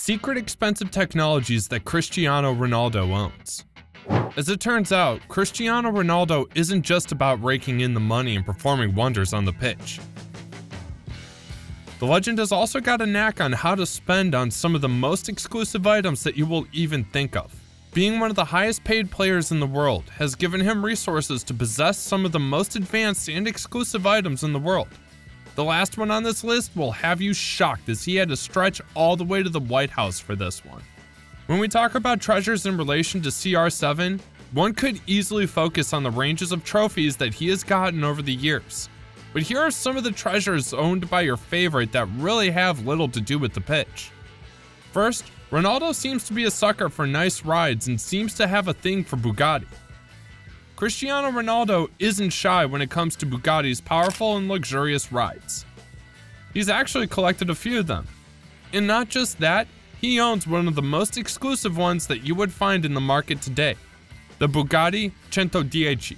secret expensive technologies that Cristiano Ronaldo owns. As it turns out, Cristiano Ronaldo isn't just about raking in the money and performing wonders on the pitch. The legend has also got a knack on how to spend on some of the most exclusive items that you will even think of. Being one of the highest paid players in the world has given him resources to possess some of the most advanced and exclusive items in the world. The last one on this list will have you shocked, as he had to stretch all the way to the White House for this one. When we talk about treasures in relation to CR7, one could easily focus on the ranges of trophies that he has gotten over the years. But here are some of the treasures owned by your favorite that really have little to do with the pitch. First, Ronaldo seems to be a sucker for nice rides and seems to have a thing for Bugatti. Cristiano Ronaldo isn't shy when it comes to Bugatti's powerful and luxurious rides. He's actually collected a few of them. And not just that, he owns one of the most exclusive ones that you would find in the market today, the Bugatti 110.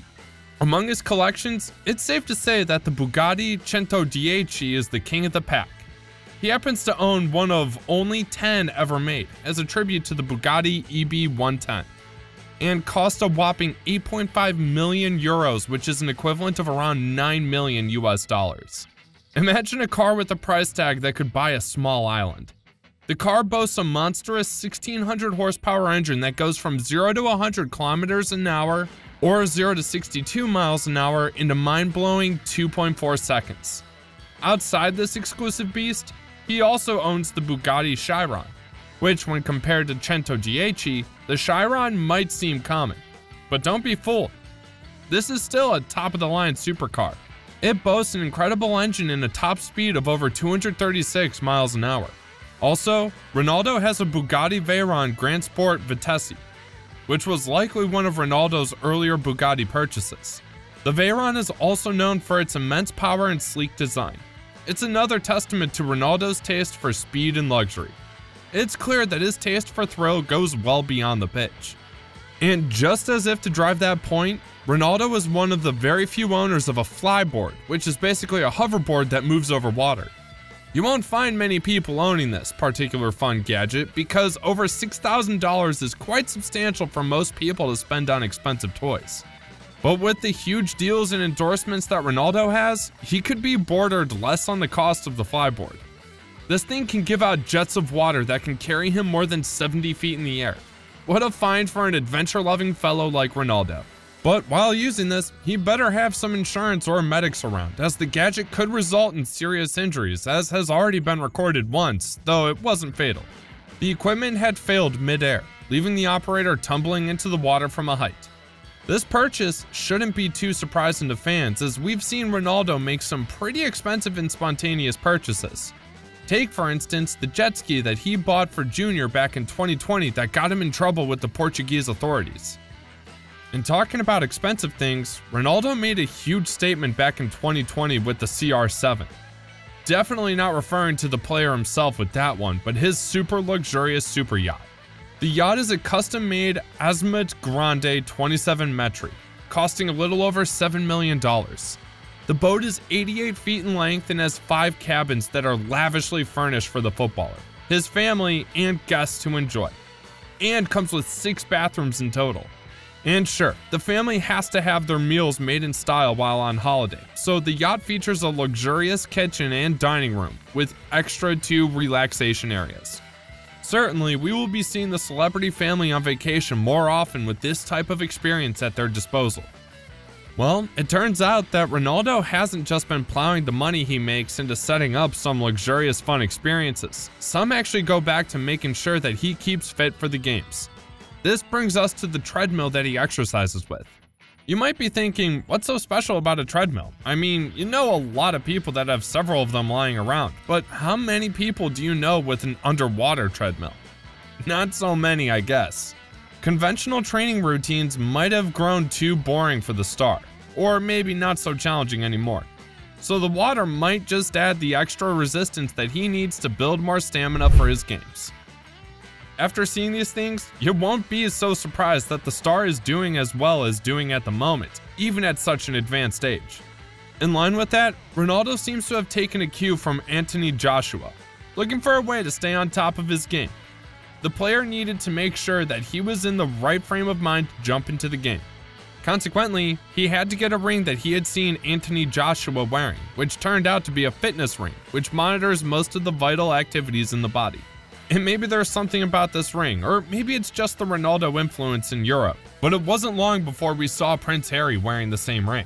Among his collections, it's safe to say that the Bugatti 110 is the king of the pack. He happens to own one of only 10 ever made, as a tribute to the Bugatti EB110, and cost a whopping 8.5 million euros, which is an equivalent of around $9 million US. Imagine a car with a price tag that could buy a small island. The car boasts a monstrous 1600 horsepower engine that goes from 0 to 100 kilometers an hour or 0 to 62 miles an hour in a mind-blowing 2.4 seconds. Outside this exclusive beast, he also owns the Bugatti Chiron, which when compared to 110, the Chiron might seem common. But don't be fooled. This is still a top-of-the-line supercar. It boasts an incredible engine and a top speed of over 236 miles an hour. Also, Ronaldo has a Bugatti Veyron Grand Sport Vitesse, which was likely one of Ronaldo's earlier Bugatti purchases. The Veyron is also known for its immense power and sleek design. It's another testament to Ronaldo's taste for speed and luxury. It's clear that his taste for thrill goes well beyond the pitch. And just as if to drive that point, Ronaldo is one of the very few owners of a flyboard, which is basically a hoverboard that moves over water. You won't find many people owning this particular fun gadget because over $6,000 is quite substantial for most people to spend on expensive toys. But with the huge deals and endorsements that Ronaldo has, he could be bordered less on the cost of the flyboard. This thing can give out jets of water that can carry him more than 70 feet in the air. What a find for an adventure-loving fellow like Ronaldo. But while using this, he better have some insurance or medics around, as the gadget could result in serious injuries, as has already been recorded once, though it wasn't fatal. The equipment had failed mid-air, leaving the operator tumbling into the water from a height. This purchase shouldn't be too surprising to fans, as we've seen Ronaldo make some pretty expensive and spontaneous purchases. Take, for instance, the jet ski that he bought for Junior back in 2020 that got him in trouble with the Portuguese authorities. In talking about expensive things, Ronaldo made a huge statement back in 2020 with the CR7. Definitely not referring to the player himself with that one, but his super luxurious super yacht. The yacht is a custom-made Azimuth Grande 27 Metri, costing a little over $7 million. The boat is 88 feet in length and has 5 cabins that are lavishly furnished for the footballer, his family, and guests to enjoy, and comes with 6 bathrooms in total. And sure, the family has to have their meals made in style while on holiday, so the yacht features a luxurious kitchen and dining room with extra 2 relaxation areas. Certainly, we will be seeing the celebrity family on vacation more often with this type of experience at their disposal. Well, it turns out that Ronaldo hasn't just been plowing the money he makes into setting up some luxurious fun experiences. Some actually go back to making sure that he keeps fit for the games. This brings us to the treadmill that he exercises with. You might be thinking, what's so special about a treadmill? I mean, you know a lot of people that have several of them lying around, but how many people do you know with an underwater treadmill? Not so many, I guess. Conventional training routines might have grown too boring for the star, or maybe not so challenging anymore. So the water might just add the extra resistance that he needs to build more stamina for his games. After seeing these things, you won't be so surprised that the star is doing as well as doing at the moment, even at such an advanced age. In line with that, Ronaldo seems to have taken a cue from Anthony Joshua, looking for a way to stay on top of his game. the player needed to make sure that he was in the right frame of mind to jump into the game. Consequently, he had to get a ring that he had seen Anthony Joshua wearing, which turned out to be a fitness ring, which monitors most of the vital activities in the body. And maybe there's something about this ring, or maybe it's just the Ronaldo influence in Europe, but it wasn't long before we saw Prince Harry wearing the same ring.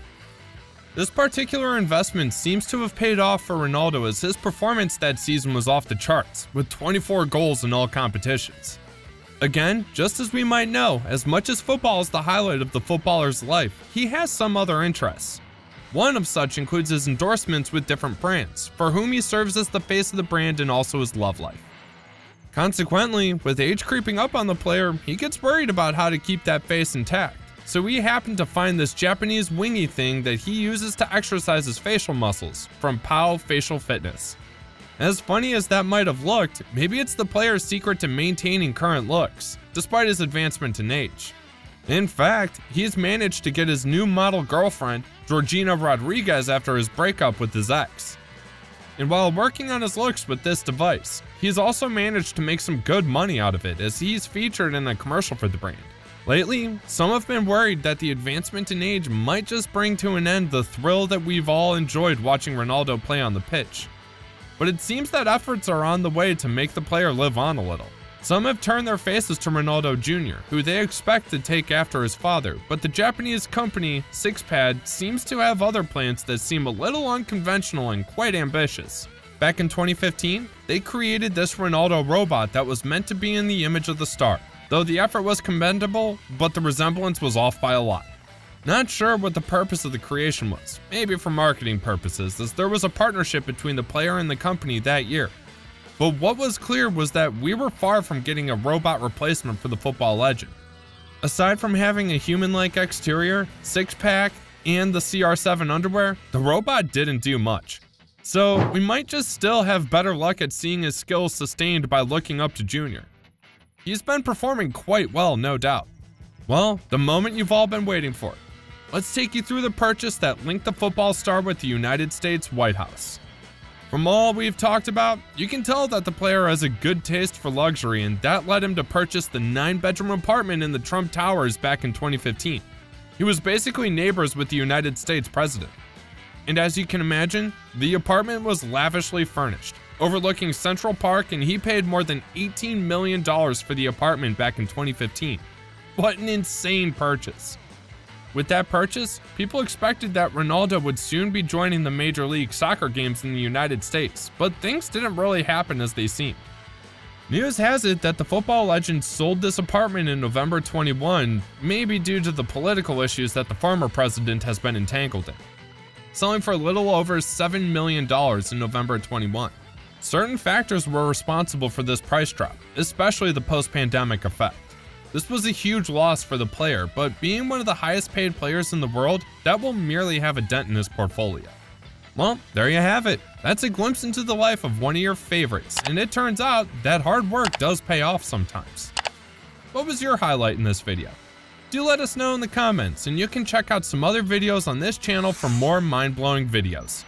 This particular investment seems to have paid off for Ronaldo, as his performance that season was off the charts, with 24 goals in all competitions. Again, just as we might know, as much as football is the highlight of the footballer's life, he has some other interests. One of such includes his endorsements with different brands, for whom he serves as the face of the brand and also his love life. Consequently, with age creeping up on the player, he gets worried about how to keep that face intact. So we happen to find this Japanese wingy thing that he uses to exercise his facial muscles from POW Facial Fitness. As funny as that might have looked, maybe it's the player's secret to maintaining current looks, despite his advancement in age. In fact, he's managed to get his new model girlfriend, Georgina Rodriguez, after his breakup with his ex. And while working on his looks with this device, he's also managed to make some good money out of it, as he's featured in a commercial for the brand. Lately, some have been worried that the advancement in age might just bring to an end the thrill that we've all enjoyed watching Ronaldo play on the pitch. But it seems that efforts are on the way to make the player live on a little. Some have turned their faces to Ronaldo Jr., who they expect to take after his father, but the Japanese company Sixpad seems to have other plans that seem a little unconventional and quite ambitious. Back in 2015, they created this Ronaldo robot that was meant to be in the image of the star, though the effort was commendable, but the resemblance was off by a lot. Not sure what the purpose of the creation was, maybe for marketing purposes, as there was a partnership between the player and the company that year. But what was clear was that we were far from getting a robot replacement for the football legend. Aside from having a human-like exterior, six-pack, and the CR7 underwear, the robot didn't do much. So we might just still have better luck at seeing his skills sustained by looking up to Junior. He's been performing quite well, no doubt. Well, the moment you've all been waiting for. Let's take you through the purchase that linked the football star with the United States White House. From all we've talked about, you can tell that the player has a good taste for luxury, and that led him to purchase the 9-bedroom apartment in the Trump Towers back in 2015. He was basically neighbors with the United States president. And as you can imagine, the apartment was lavishly furnished, overlooking Central Park, and he paid more than $18 million for the apartment back in 2015. What an insane purchase. With that purchase, people expected that Ronaldo would soon be joining the Major League Soccer games in the United States, but things didn't really happen as they seemed. News has it that the football legend sold this apartment in November 21, maybe due to the political issues that the former president has been entangled in, selling for a little over $7 million in November 21. Certain factors were responsible for this price drop, especially the post-pandemic effect. This was a huge loss for the player, but being one of the highest paid players in the world, that will merely have a dent in his portfolio. Well, there you have it. That's a glimpse into the life of one of your favorites, and it turns out that hard work does pay off sometimes. What was your highlight in this video? Do let us know in the comments, and you can check out some other videos on this channel for more mind-blowing videos.